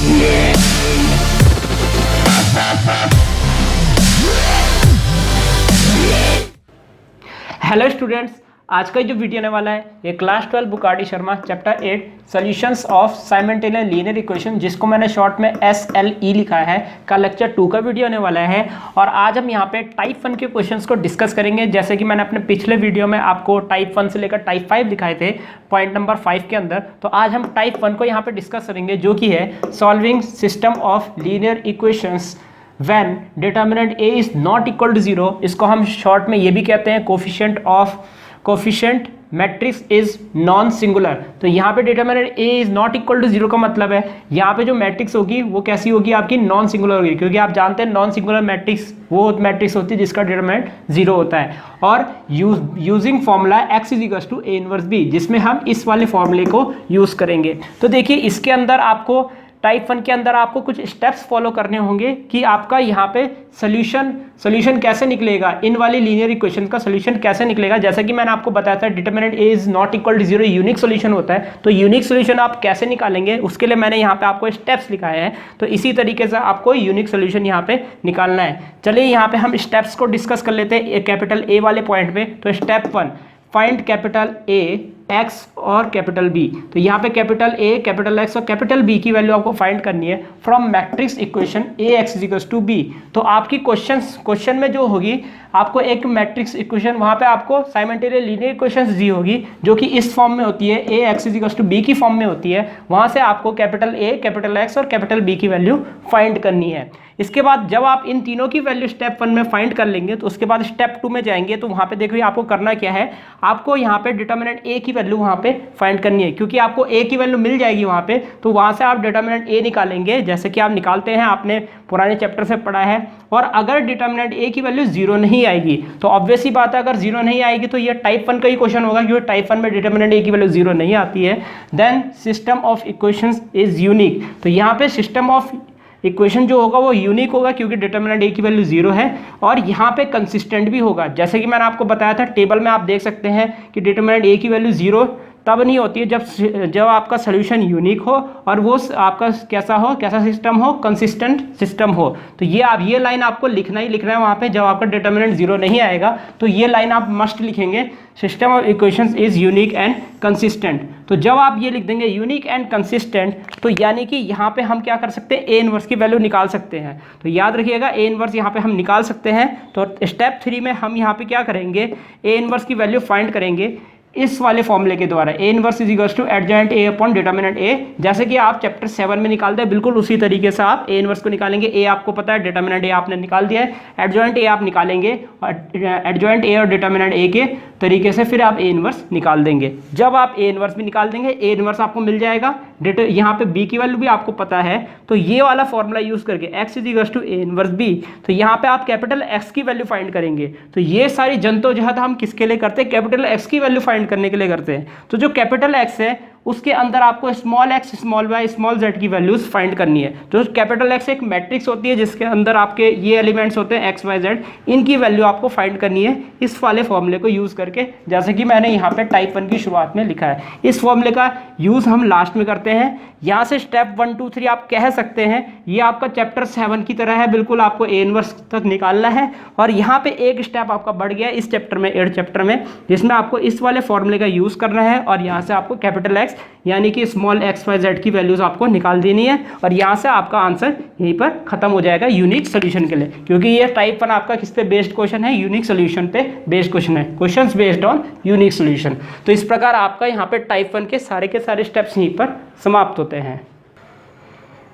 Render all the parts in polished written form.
Hello students, आज का जो वीडियो आने वाला है ये class 12 book R D Sharma chapter 8 solutions of simultaneous linear equation, जिसको मैंने शॉर्ट में SLE लिखा है, का लेक्चर 2 का वीडियो आने वाला है। और आज हम यहाँ पे टाइप 1 के क्वेश्चंस को डिस्कस करेंगे। जैसे कि मैंने अपने पिछले वीडियो में आपको टाइप 1 से लेकर टाइप 5 दिखाए थे पॉइंट नंबर 5 के अंदर, तो आज हम टाइप 1 को यहाँ पे डिस्कस करेंगे, जो कि है solving system of linear equations when determinant a is not equal to 0। इसको हम शॉर्ट में ये भी कहते हैं coefficient matrix is non singular. तो यहाँ पे determinant a is not equal to 0 का मतलब है यहाँ पे जो मैट्रिक्स होगी वो कैसी होगी, आपकी नॉन सिंगुलर होगी, क्योंकि आप जानते हैं नॉन सिंगुलर मैट्रिक्स वो मैट्रिक्स होती है जिसका डिटरमिनेंट 0 होता है। और using formula x is equal to a inverse b, जिसमें हम इस वाले फॉर्मूले को यूज करेंगे। तो देखिए इसके अंदर आपको टाइप 1 के अंदर आपको कुछ स्टेप्स फॉलो करने होंगे कि आपका यहाँ पे सोल्यूशन कैसे निकलेगा, इन वाली लीनियर इक्वेशन का सोल्यूशन कैसे निकलेगा। जैसा कि मैंने आपको बताया था determinant a is not equal to 0 unique solution होता है। तो यूनिक सोल्यूशन आप कैसे निकालेंगे उसके लिए मैंने यहाँ पे आपको स्टेप्स लिखाए हैं। तो इसी तरीके से आपको यूनिक सोल्यूशन यहाँ पे निकालना है। चलिए यहाँ पे हम स्टेप्स को डिस्कस कर लेते हैं कैपिटल A वाले पॉइंट पे। तो step 1, find capital A x और कैपिटल B। तो यहाँ पे कैपिटल A, कैपिटल X और कैपिटल B की वैल्यू आपको फाइंड करनी है from matrix equation Ax is equal to B। तो आपकी क्वेश्चन में जो होगी आपको एक मैट्रिक्स इक्वेशन, वहाँ पे आपको साइमल्टेनियस लीनियर इक्वेशंस दी होगी जो कि इस फॉर्म में होती है, Ax is equal to B की फॉर्म में होती है। वहाँ से आपको कैपिटल A, कैपिटल X और कैपिटल B की वैल्यू फाइंड करनी है। इसके बाद जब आप इन तीनों की वैल्यू स्टेप 1 में फाइंड कर लेंगे तो उसके बाद स्टेप 2 में जाएंगे। तो वहाँ पे देखिए आपको करना क्या है, आपको यहाँ पे डिटरमिनेंट A की वैल्यू वहाँ पे फाइंड करनी है, क्योंकि आपको A की वैल्यू मिल जाएगी वहाँ पे। तो वहाँ से आप डिटरमिनेंट A निकालेंगे, जैसे कि आप निकालते हैं, आपने पुराने चैप्टर से पढ़ा है। और अगर डिटरमिनेंट A की वैल्यू 0 नहीं आएगी तो ऑब्वियस ही बात है, अगर 0 नहीं आएगी तो ये टाइप 1 का ही क्वेश्चन होगा, क्योंकि टाइप 1 में डिटरमिनेंट A की वैल्यू 0 नहीं आती है। Then system of equations is unique. तो यहाँ पे सिस्टम ऑफ इक्वेशन जो होगा वो यूनिक होगा, क्योंकि डिटरमिनेंट A की वैल्यू 0 है। और यहाँ पे कंसिस्टेंट भी होगा, जैसे कि मैंने आपको बताया था टेबल में आप देख सकते हैं कि डिटरमिनेंट A की वैल्यू 0 तब नहीं होती है जब आपका सोल्यूशन यूनिक हो और वो आपका कैसा सिस्टम हो, कंसिस्टेंट सिस्टम हो। तो ये लाइन आपको लिखना ही लिखना है वहाँ पे। जब आपका डिटरमिनेंट 0 नहीं आएगा तो ये लाइन आप मस्ट लिखेंगे, system of equations is unique and consistent. तो जब आप ये लिख देंगे यूनिक एंड कंसिस्टेंट, तो यानी कि यहाँ पे हम क्या कर सकते हैं, A इनवर्स की वैल्यू निकाल सकते हैं। तो याद रखिएगा A इनवर्स यहाँ पे हम निकाल सकते हैं। तो स्टेप 3 में हम यहाँ पे क्या करेंगे, A इनवर्स की वैल्यू फाइंड करेंगे इस वाले फॉर्मूले के द्वारा, A inverse is equal to adjoint A upon determinant A। जैसे कि आप चैप्टर 7 में निकालते हैं, बिल्कुल उसी तरीके से आप A इनवर्स को निकालेंगे। A आपको पता है, डिटरमिनेंट A आपने निकाल दिया है, एडजॉइंट A आप निकालेंगे और एडजॉइंट A और डिटरमिनेंट A के तरीके से फिर आप A इनवर्स निकाल देंगे। जब आप A इनवर्स भी निकाल देंगे, A इनवर्स आपको मिल जाएगा। यहाँ पे B की वैल्यू भी आपको पता है, तो ये वाला फॉर्मूला यूज करके x is equal to A inverse B। तो यहाँ पे आप कैपिटल X की वैल्यू फाइंड करेंगे। तो ये सारी जद्दोजहद हम किसके लिए करते हैं, कैपिटल X की वैल्यू फाइंड करने के लिए करते हैं। तो जो कैपिटल X है उसके अंदर आपको small x, small y, small z की वैल्यूज फाइंड करनी है। तो कैपिटल X एक मैट्रिक्स होती है जिसके अंदर आपके ये एलिमेंट्स होते हैं x, y, z, इनकी वैल्यू आपको फाइंड करनी है इस वाले फॉर्मूले को यूज करके, जैसे कि मैंने यहाँ पे टाइप 1 की शुरुआत में लिखा है। इस फॉर्मूले का यूज हम लास्ट में करते हैं। यहाँ से स्टेप 1, 2, 3 आप कह सकते हैं ये आपका चैप्टर 7 की तरह है, बिल्कुल आपको A इनवर्स तक निकालना है। और यहाँ पे एक स्टेप आपका बढ़ गया इस चैप्टर में, 8 चैप्टर में, जिसमें आपको इस वाले फॉर्मूले का यूज करना है और यहाँ से आपको कैपिटल X यानी कि स्मॉल x, y, z की वैल्यूज आपको निकाल देनी है। और यहाँ से आपका आंसर यहीं पर खत्म हो जाएगा यूनिक सोल्यूशन के लिए, क्योंकि ये टाइप 1 आपका किस पे बेस्ड क्वेश्चन है, यूनिक सोल्यूशन पे बेस्ड क्वेश्चन है, questions based on unique solution. तो इस प्रकार आपका यहाँ पे टाइप 1 के सारे स्टेप्स यहीं पर समाप्त होते हैं।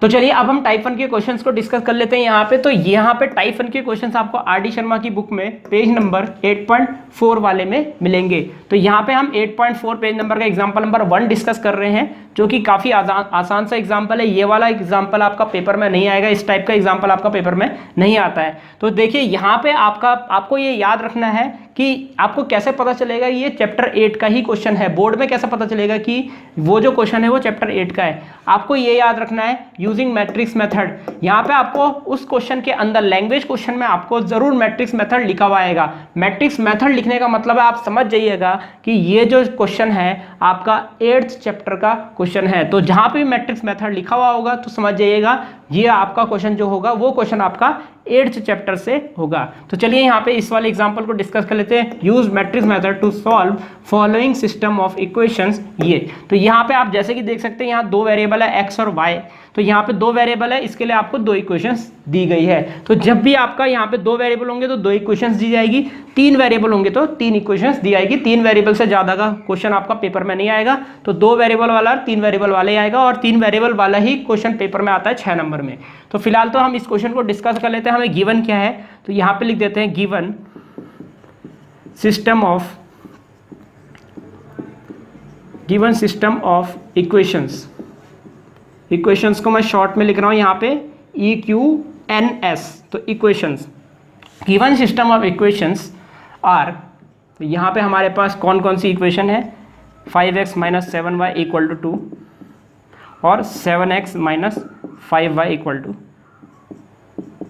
तो चलिए अब हम टाइप 1 के क्वेश्चंस को डिस्कस कर लेते हैं यहाँ पे। तो यहाँ पे टाइप 1 के क्वेश्चंस आपको आर डी शर्मा की बुक में पेज नंबर 8.4 वाले में मिलेंगे। तो यहाँ पे हम 8.4 पेज नंबर का एग्जांपल नंबर 1 डिस्कस कर रहे हैं, जो कि काफ़ी आसान सा एग्जांपल है। ये वाला एग्जांपल आपका पेपर में नहीं आएगा, इस टाइप का एग्जांपल आपका पेपर में नहीं आता है। तो देखिए यहाँ पे आपको ये याद रखना है कि आपको कैसे पता चलेगा ये चैप्टर 8 का ही क्वेश्चन है, बोर्ड में कैसे पता चलेगा कि वो जो क्वेश्चन है वो चैप्टर 8 का है। आपको ये याद रखना है यूजिंग मैट्रिक्स मेथड। यहाँ पे आपको उस क्वेश्चन के अंदर लैंग्वेज क्वेश्चन में आपको जरूर मैट्रिक्स मेथड लिखा हुआ आएगा। मैट्रिक्स मेथड लिखने का मतलब है आप समझ जाइएगा कि ये जो क्वेश्चन है आपका 8th चैप्टर का क्वेश्चन है। तो जहां पे मैट्रिक्स मेथड लिखा हुआ होगा तो समझ जाइएगा ये आपका क्वेश्चन जो होगा वो क्वेश्चन आपका 8th चैप्टर से होगा। तो चलिए यहाँ पे इस वाले एग्जांपल को डिस्कस कर लेते हैं। Use matrix method to solve following system of equations. ये तो यहाँ पे आप जैसे कि देख सकते हैं यहाँ दो वेरिएबल है x और y। तो यहाँ पे दो वेरिएबल है, इसके लिए आपको दो इक्वेशंस दी गई है। तो जब भी आपका यहाँ पे दो वेरिएबल होंगे तो दो इक्वेशंस दी जाएगी, तीन वेरिएबल होंगे तो तीन इक्वेशंस दी जाएगी। तीन वेरिएबल से ज्यादा का क्वेश्चन आपका पेपर में नहीं आएगा, तो दो वेरिएबल वाला तीन वेरिएबल वाला ही आएगा, और तीन वेरिएबल वाला ही क्वेश्चन पेपर में आता है 6 नंबर में। तो फिलहाल तो हम इस क्वेश्चन को डिस्कस कर लेते हैं। हमें गिवन क्या है, तो यहाँ पे लिख देते हैं गिवन सिस्टम ऑफ इक्वेशंस को मैं शॉर्ट में लिख रहा हूं यहाँ पे EQNS। तो equations, given system of equations are, तो यहाँ पे हमारे पास कौन कौन सी इक्वेशन है, 5x - 7y = 2 और 7x - 5y =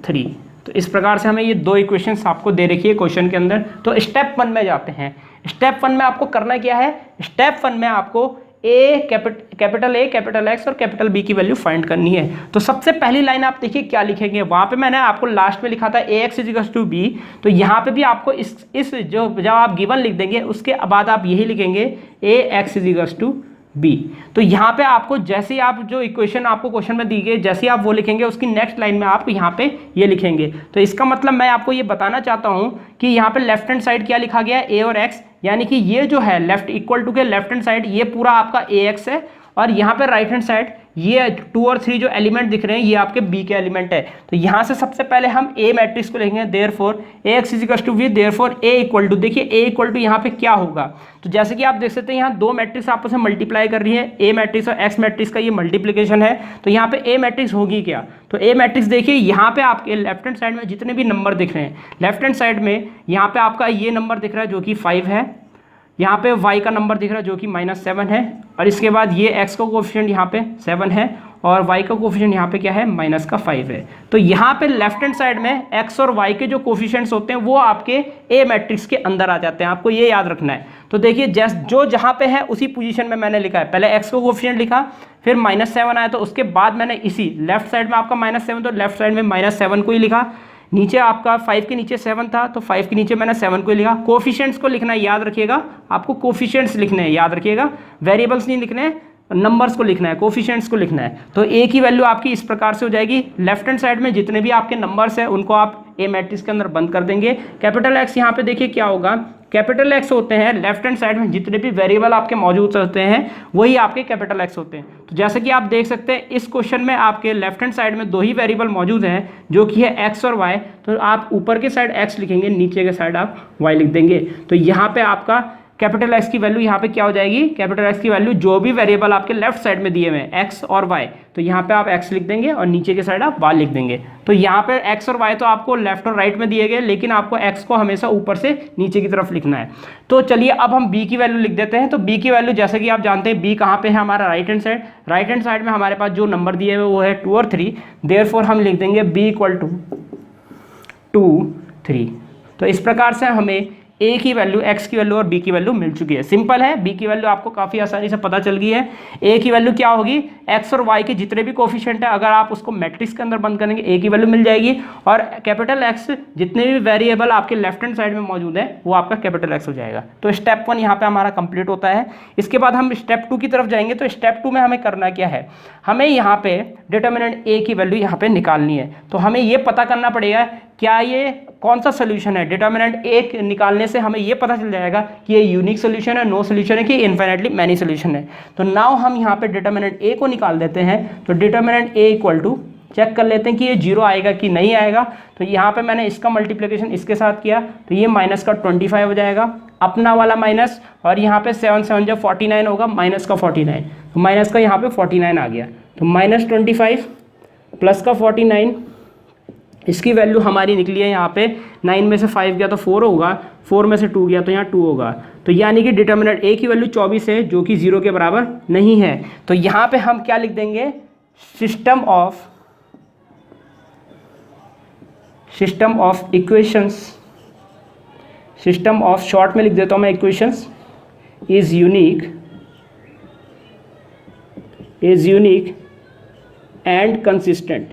3। तो इस प्रकार से हमें ये दो इक्वेशंस आपको दे रखी है क्वेश्चन के अंदर। तो स्टेप 1 में जाते हैं। स्टेप 1 में आपको करना क्या है, स्टेप 1 में आपको कैपिटल A, कैपिटल X और कैपिटल B की वैल्यू फाइंड करनी है। तो सबसे पहली लाइन आप देखिए क्या लिखेंगे, वहां पे मैंने आपको लास्ट में लिखा था AX = B। तो यहाँ पे भी आपको इस जो जब आप गिवन लिख देंगे उसके बाद आप यही लिखेंगे AX = B। तो यहाँ पे आपको जैसे आप जो इक्वेशन आपको क्वेश्चन में दी गई जैसे आप वो लिखेंगे उसकी नेक्स्ट लाइन में आप यहाँ पे ये लिखेंगे। तो इसका मतलब मैं आपको ये बताना चाहता हूँ कि यहाँ पे लेफ्ट हैंड साइड क्या लिखा गया है, A और X, यानी कि ये जो है लेफ्ट इक्वल टू के लेफ्ट हैंड साइड ये पूरा आपका AX है, और यहाँ पे राइट हैंड साइड ये 2 और 3 जो एलिमेंट दिख रहे हैं ये आपके B के एलिमेंट है। तो यहाँ से सबसे पहले हम A मैट्रिक्स को लिखेंगे, therefore AX = B, therefore A = देखिए A = यहाँ पे क्या होगा। तो जैसे कि आप देख सकते हैं यहाँ दो मैट्रिक्स आपस में मल्टीप्लाई कर रही है, A मैट्रिक्स और X मैट्रिक्स का ये मल्टीप्लिकेशन है। तो यहाँ पे A मैट्रिक्स होगी क्या, तो A मैट्रिक्स देखिए यहाँ पे आपके लेफ्ट हैंड साइड में जितने भी नंबर दिख रहे हैं, लेफ्ट हैंड साइड में यहाँ पे आपका ये नंबर दिख रहा है जो कि 5 है, यहाँ पे y का नंबर दिख रहा है जो कि -7 है, और इसके बाद ये x का कोफिशिएंट यहाँ पे 7 है और y का कोफिशिएंट यहाँ पे क्या है, -5 है। तो यहाँ पे लेफ्ट हैंड साइड में x और y के जो कोफिशिएंट्स होते हैं वो आपके A मैट्रिक्स के अंदर आ जाते हैं, आपको ये याद रखना है। तो देखिए जो जहाँ पे है उसी पोजीशन में मैंने लिखा है, पहले x का कोफिशिएंट लिखा, फिर -7 आया, तो उसके बाद मैंने इसी लेफ्ट साइड में आपका -7 तो लेफ्ट साइड में -7 को ही लिखा, नीचे आपका 5 के नीचे 7 था तो 5 के नीचे मैंने 7 को लिखा। कोफिशिएंट्स को लिखना है, याद रखिएगा, आपको कोफिशिएंट्स लिखने हैं, याद रखिएगा, वेरिएबल्स नहीं लिखने हैं, नंबर्स को लिखना है, कोफिशिएंट्स को लिखना है। तो A की वैल्यू आपकी इस प्रकार से हो जाएगी। लेफ्ट हैंड साइड में जितने भी आपके नंबर्स हैं उनको आप A मैट्रिक्स के अंदर बंद कर देंगे। कैपिटल X यहाँ पे देखिए क्या होगा, कैपिटल X होते हैं लेफ्ट हैंड साइड में जितने भी वेरिएबल आपके मौजूद होते हैं वही आपके कैपिटल X होते हैं। तो जैसे कि आप देख सकते हैं इस क्वेश्चन में आपके लेफ्ट हैंड साइड में दो ही वेरिएबल मौजूद हैं जो कि है x और y। तो आप ऊपर के साइड x लिखेंगे, नीचे के साइड आप y लिख देंगे। तो यहाँ पे आपका कैपिटल X की वैल्यू यहाँ पे क्या हो जाएगी, कैपिटल X की वैल्यू जो भी वेरिएबल आपके लेफ्ट साइड में दिए हुए हैं x और y, तो यहाँ पे आप x लिख देंगे और नीचे के साइड आप y लिख देंगे। तो यहाँ पे x और y तो आपको लेफ्ट और राइट में दिए गए, लेकिन आपको x को हमेशा ऊपर से नीचे की तरफ लिखना है। तो चलिए अब हम b की वैल्यू लिख देते हैं। तो b की वैल्यू जैसे कि आप जानते हैं b कहाँ पे है हमारा, right hand side. Right hand side में हमारे पास जो नंबर दिए हुए वो है 2 और 3, देयरफॉर हम लिख देंगे b = 2, 3। तो इस प्रकार से हमें A की वैल्यू, X की वैल्यू और B की वैल्यू मिल चुकी है। सिंपल है, B की वैल्यू आपको काफ़ी आसानी से पता चल गई है। A की वैल्यू क्या होगी, X और Y के जितने भी कोफिशिएंट है अगर आप उसको मैट्रिक्स के अंदर बंद करेंगे A की वैल्यू मिल जाएगी, और कैपिटल X जितने भी वेरिएबल आपके लेफ्ट हैंड साइड में मौजूद है वो आपका कैपिटल X हो जाएगा। तो स्टेप 1 यहाँ पे हमारा कंप्लीट होता है। इसके बाद हम स्टेप 2 की तरफ जाएंगे। तो स्टेप 2 में हमें करना क्या है, हमें यहाँ पे डिटर्मिनेंट A की वैल्यू यहाँ पे निकालनी है। तो हमें ये पता करना पड़ेगा क्या ये कौन सा सोल्यूशन है। डिटर्मिनेंट A निकालने से हमें ये पता चल जाएगा कि ये यूनिक सोल्यूशन है, नो सोल्यूशन है, कि इन्फिनिटली मैनी सोल्यूशन है। तो नाउ हम यहाँ पे डिटर्मिनेंट A को निकाल देते हैं। तो डिटर्मिनेंट A = चेक कर लेते हैं कि ये 0 आएगा कि नहीं आएगा। तो यहाँ पे मैंने इसका मल्टीप्लिकेशन इसके साथ किया तो ये -25 हो जाएगा, अपना वाला माइनस, और यहाँ पे 7 7 जब 49 होगा, माइनस का 49, तो माइनस का यहाँ पे 49 आ गया। तो -25 प्लस का 49 इसकी वैल्यू हमारी निकली है यहाँ पे 9 में से 5 गया तो 4 होगा, 4 में से 2 गया तो यहाँ 2 होगा। तो यानी कि डिटर्मिनेंट ए की वैल्यू 24 है जो कि 0 के बराबर नहीं है। तो यहाँ पे हम क्या लिख देंगे, system of equations, system of, short में लिख देता हूँ मैं equations, is unique and consistent.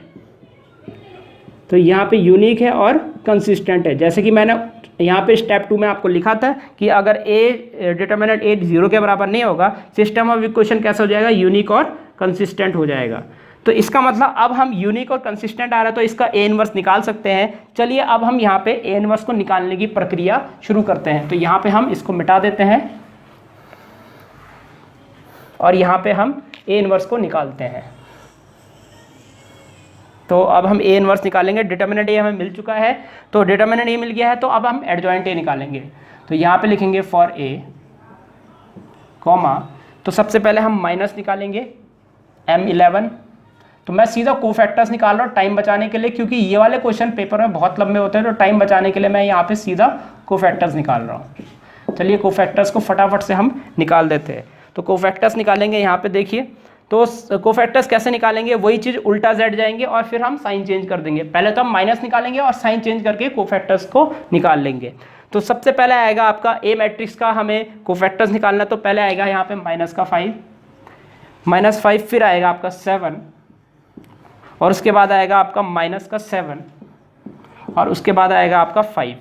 तो यहाँ पे यूनिक है और कंसिस्टेंट है। जैसे कि मैंने यहाँ पे स्टेप 2 में आपको लिखा था कि अगर ए डिटर्मिनेंट ए 0 के बराबर नहीं होगा, सिस्टम ऑफ इक्वेशन कैसा हो जाएगा, यूनिक और कंसिस्टेंट हो जाएगा। तो इसका मतलब अब हम यूनिक और कंसिस्टेंट आ रहा है तो इसका ए इनवर्स निकाल सकते हैं। चलिए अब हम यहाँ पे ए इनवर्स को निकालने की प्रक्रिया शुरू करते हैं। तो यहाँ पे हम इसको मिटा देते हैं और यहाँ पे हम ए इनवर्स को निकालते हैं। तो अब हम ए इनवर्स निकालेंगे। डिटर्मिनेंट ए हमें मिल चुका है, तो डिटर्मिनेंट ए मिल गया है, तो अब हम एडजॉइंट ए निकालेंगे। तो यहाँ पे लिखेंगे फॉर ए कॉमा, तो सबसे पहले हम माइनस निकालेंगे M11। तो मैं सीधा कोफैक्टर्स निकाल रहा हूँ टाइम बचाने के लिए, क्योंकि ये वाले क्वेश्चन पेपर में बहुत लंबे होते हैं, तो टाइम बचाने के लिए मैं यहाँ पे सीधा कोफैक्टर्स निकाल रहा हूँ। चलिए कोफैक्टर्स को फटाफट से हम निकाल देते हैं। तो कोफैक्टर्स निकालेंगे, यहाँ पे देखिए। तो कोफैक्टर्स कैसे निकालेंगे, वही चीज़ उल्टा जेड जाएंगे और फिर हम साइन चेंज कर देंगे। पहले तो हम माइनस निकालेंगे और साइन चेंज करके कोफैक्टर्स को निकाल लेंगे। तो सबसे पहले आएगा आपका ए मैट्रिक्स का हमें कोफैक्टर्स निकालना, तो पहले आएगा यहाँ पे -5, फिर आएगा आपका 7 और उसके बाद आएगा आपका -7 और उसके बाद आएगा आपका 5।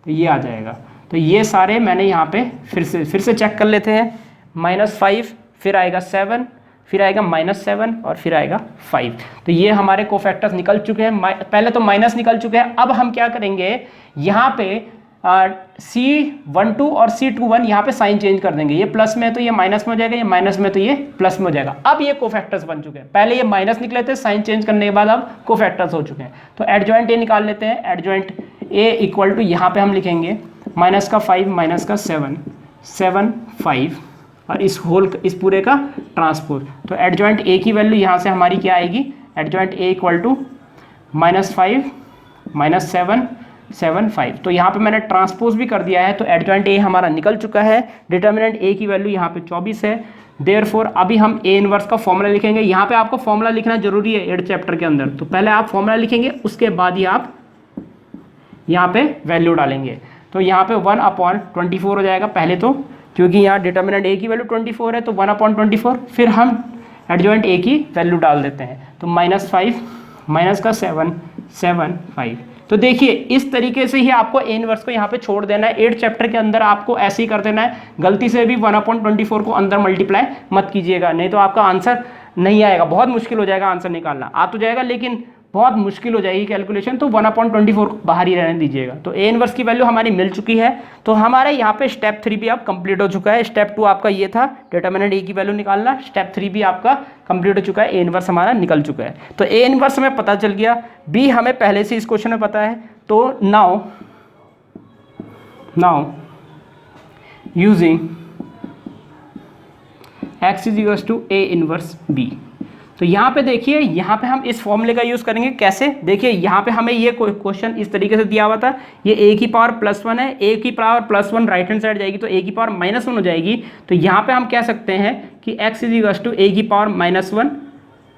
तो ये आ जाएगा। तो ये सारे मैंने यहाँ पे फिर से चेक कर लेते हैं। -5, फिर आएगा 7, फिर आएगा -7 और फिर आएगा 5। तो ये हमारे कोफैक्टर्स निकल चुके हैं। पहले तो माइनस निकल चुके हैं। अब हम क्या करेंगे, यहाँ पे C12 और C21 यहाँ पे साइन चेंज कर देंगे। ये प्लस में है तो ये माइनस में हो जाएगा, ये माइनस में तो ये प्लस में हो जाएगा। अब ये कोफैक्टर्स बन चुके हैं। पहले ये माइनस निकले थे, साइन चेंज करने के बाद अब कोफैक्टर्स हो चुके हैं। तो एडजॉइंट ए निकाल लेते हैं। एडजॉइंट ए इक्वल टू, यहाँ पे हम लिखेंगे -5 -7 7 5 और इस पूरे का ट्रांसपोज। तो एडजॉइंट ए की वैल्यू यहाँ से हमारी क्या आएगी, एडजॉइंट ए इक्वल टू -5 -7 7 5। तो यहाँ पे मैंने ट्रांसपोज भी कर दिया है। तो एडजॉइंट ए हमारा निकल चुका है। डिटर्मिनेंट ए की वैल्यू यहाँ पे 24 है। देयरफॉर अभी हम ए इनवर्स का फॉर्मूला लिखेंगे। यहाँ पे आपको फॉर्मूला लिखना जरूरी है 8 चैप्टर के अंदर। तो पहले आप फॉर्मूला लिखेंगे, उसके बाद ही आप यहाँ पे वैल्यू डालेंगे। तो यहाँ पे 1/24 हो जाएगा पहले तो, क्योंकि यहाँ डिटर्मिनेंट ए की वैल्यू 24 है, तो 1/24। फिर हम एडजॉइंट ए की वैल्यू डाल देते हैं। तो -5 -7 7 5। तो देखिए इस तरीके से ही आपको ए इनवर्स को यहाँ पे छोड़ देना है। 8 चैप्टर के अंदर आपको ऐसे ही कर देना है। गलती से भी 1/24 को अंदर मल्टीप्लाई मत कीजिएगा, नहीं तो आपका आंसर नहीं आएगा। बहुत मुश्किल हो जाएगा आंसर निकालना। आ तो जाएगा लेकिन बहुत मुश्किल हो जाएगी कैलकुलेशन। तो 1/24 को बाहर ही रहने दीजिएगा। तो ए इनवर्स की वैल्यू हमारी मिल चुकी है। तो हमारे यहाँ पे स्टेप 3 भी अब कंप्लीट हो चुका है। स्टेप 2 आपका ये था डिटर्मिनेंट ए की वैल्यू निकालना। स्टेप 3 भी आपका कंप्लीट हो चुका है। ए इनवर्स हमारा निकल चुका है। तो ए इनवर्स हमें पता चल गया, बी हमें पहले से इस क्वेश्चन में पता है। तो now using x = A inverse B। तो यहाँ पे देखिए, यहाँ पे हम इस फॉर्मूले का यूज़ करेंगे। कैसे, देखिए यहाँ पे हमें ये क्वेश्चन इस तरीके से दिया हुआ था। ये a की पावर +1 है, a की पावर +1 राइट हैंड साइड जाएगी तो a की पावर -1 हो जाएगी। तो यहाँ पे हम कह सकते हैं कि x = A की पावर -1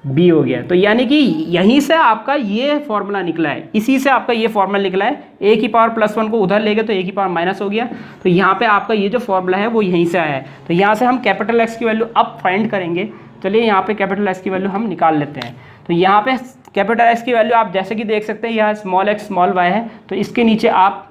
B हो गया। तो यानी कि यहीं से आपका ये फॉर्मूला निकला है, इसी से आपका ये फॉर्मूला निकला है। a की पावर +1 को उधर ले गए तो a की पावर माइनस हो गया। तो यहाँ पे आपका ये जो फॉर्मूला है वो यहीं से आया है। तो यहाँ से हम कैपिटल X की वैल्यू अब फाइंड करेंगे। चलिए यहाँ पे कैपिटल X की वैल्यू हम निकाल लेते हैं। तो यहाँ पे कैपिटल X की वैल्यू आप जैसे कि देख सकते हैं, यहाँ स्मॉल x स्मॉल y है, तो इसके नीचे आप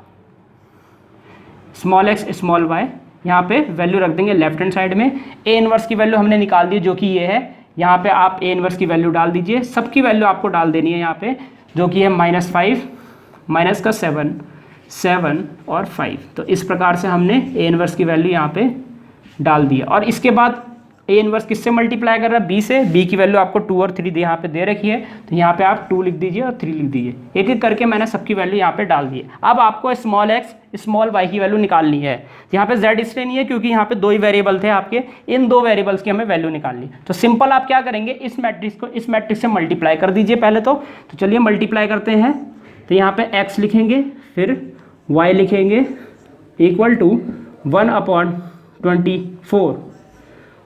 स्मॉल x स्मॉल y यहाँ पे वैल्यू रख देंगे लेफ्ट हैंड साइड में। ए इनवर्स की वैल्यू हमने निकाल दी जो कि ये है। यहाँ पे आप ए इनवर्स की वैल्यू डाल दीजिए। सबकी वैल्यू आपको डाल देनी है यहाँ पे, जो कि है -5 -7 7 और 5। तो इस प्रकार से हमने ए इनवर्स की वैल्यू यहाँ पे डाल दी। और इसके बाद ए इनवर्स किससे मल्टीप्लाई कर रहा है, बी से। बी की वैल्यू आपको 2 और 3 यहाँ पे दे रखी है, तो यहाँ पे आप 2 लिख दीजिए और 3 लिख दीजिए। एक एक करके मैंने सबकी वैल्यू यहाँ पे डाल दी है। अब आपको स्मॉल एक्स स्मॉल वाई की वैल्यू निकालनी है। यहाँ पे जेड इसलिए नहीं है क्योंकि यहाँ पे 2 ही वेरिएबल थे आपके, इन 2 वेरिएबल्स की हमें वैल्यू निकालनी। तो सिंपल आप क्या करेंगे, इस मैट्रिक्स को इस मैट्रिक्स से मल्टीप्लाई कर दीजिए पहले तो चलिए मल्टीप्लाई करते हैं। तो यहाँ पे x लिखेंगे, फिर y लिखेंगे इक्वल टू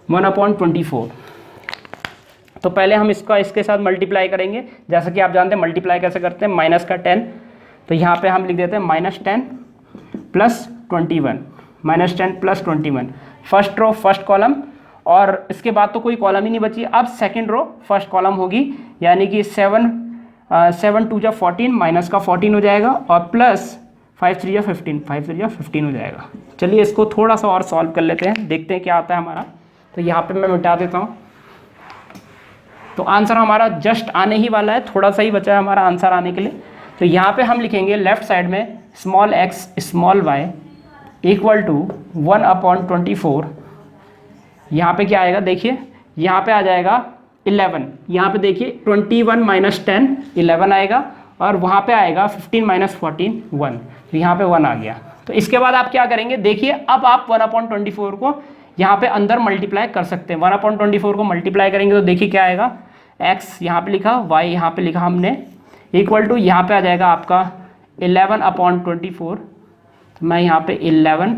1/24 तो पहले हम इसका इसके साथ मल्टीप्लाई करेंगे। जैसा कि आप जानते हैं मल्टीप्लाई कैसे करते हैं, माइनस का 10, तो यहाँ पे हम लिख देते हैं -10 + 21, -10 + 21 फर्स्ट रो फर्स्ट कॉलम, और इसके बाद तो कोई कॉलम ही नहीं बची। अब सेकंड रो फर्स्ट कॉलम होगी, यानी कि 7 2 जा 14 माइनस का 14 हो जाएगा, और प्लस 5 3 जा 15 5 3 जा 15 हो जाएगा। चलिए इसको थोड़ा सा और सॉल्व कर लेते हैं, देखते हैं क्या आता है हमारा। तो यहाँ पे मैं मिटा देता हूँ। तो आंसर हमारा जस्ट आने ही वाला है, थोड़ा सा ही बचा है हमारा आंसर आने के लिए। तो यहाँ पे हम लिखेंगे लेफ्ट साइड में small x small y equal to 1/24। यहाँ पे क्या आएगा देखिए, यहाँ पे आ जाएगा 11, यहाँ पे देखिए 21 - 10 11 आएगा, और वहाँ पे आएगा 15 - 14 1, तो यहाँ पे 1 आ गया। तो इसके बाद आप क्या करेंगे देखिए, अब आप 1/24 को यहाँ पे अंदर मल्टीप्लाई कर सकते हैं। 1/24 को मल्टीप्लाई करेंगे तो देखिए क्या आएगा, x यहाँ पे लिखा, y यहाँ पे लिखा हमने, इक्वल टू यहाँ पे आ जाएगा आपका 11/24। तो मैं यहाँ पे 11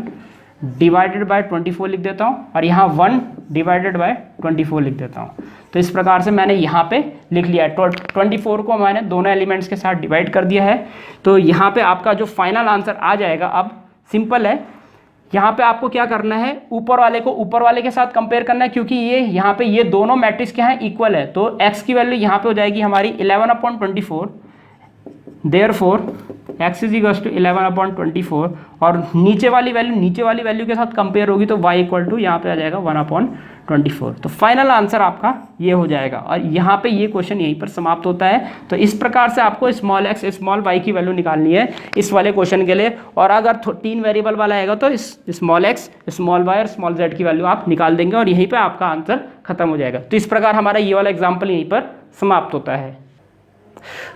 डिवाइडेड बाय 24 लिख देता हूँ, और यहाँ 1 डिवाइडेड बाय 24 लिख देता हूँ। तो इस प्रकार से मैंने यहाँ पे लिख लिया है। 24 को मैंने दोनों एलिमेंट्स के साथ डिवाइड कर दिया है। तो यहाँ पे आपका जो फाइनल आंसर आ जाएगा, अब सिंपल है, यहाँ पे आपको क्या करना है, ऊपर वाले को ऊपर वाले के साथ कंपेयर करना है, क्योंकि ये यहाँ पे ये दोनों मैट्रिक्स क्या है, इक्वल है। तो x की वैल्यू यहाँ पे हो जाएगी हमारी 11/24, therefore x is equal to 11/24, और नीचे वाली वैल्यू के साथ कंपेयर होगी तो y इक्वल टू यहाँ पे आ जाएगा 1/24। तो फाइनल आंसर आपका ये हो जाएगा, और यहाँ पे ये क्वेश्चन यहीं पर समाप्त होता है। तो इस प्रकार से आपको स्मॉल एक्स स्मॉल वाई की वैल्यू निकालनी है इस वाले क्वेश्चन के लिए। और अगर 3 वेरिएबल वाला आएगा तो इस स्मॉल एक्स स्मॉल वाई और स्मॉल जेड की वैल्यू आप निकाल देंगे, और यहीं पर आपका आंसर खत्म हो जाएगा। तो इस प्रकार हमारा ये वाला एग्जाम्पल यहीं पर समाप्त होता है।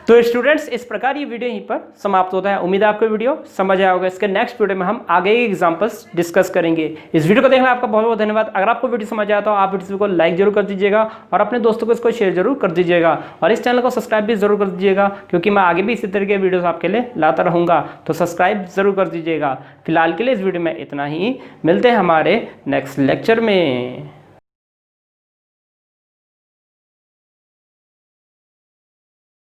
तो स्टूडेंट्स इस प्रकार ये वीडियो यहीं पर समाप्त होता है। उम्मीद है आपको वीडियो समझ आया होगा। इसके नेक्स्ट वीडियो में हम आगे के एग्जांपल्स डिस्कस करेंगे। इस वीडियो को देखने आपका बहुत बहुत धन्यवाद। अगर आपको वीडियो समझ आया तो आप वीडियो को लाइक जरूर कर दीजिएगा, और अपने दोस्तों को इसको शेयर जरूर कर दीजिएगा, और इस चैनल को सब्सक्राइब भी जरूर कर दीजिएगा, क्योंकि मैं आगे भी इसी तरह के वीडियोस आपके लिए लाता रहूँगा। तो सब्सक्राइब जरूर कर दीजिएगा। फिलहाल के लिए इस वीडियो में इतना ही, मिलते हैं हमारे नेक्स्ट लेक्चर में।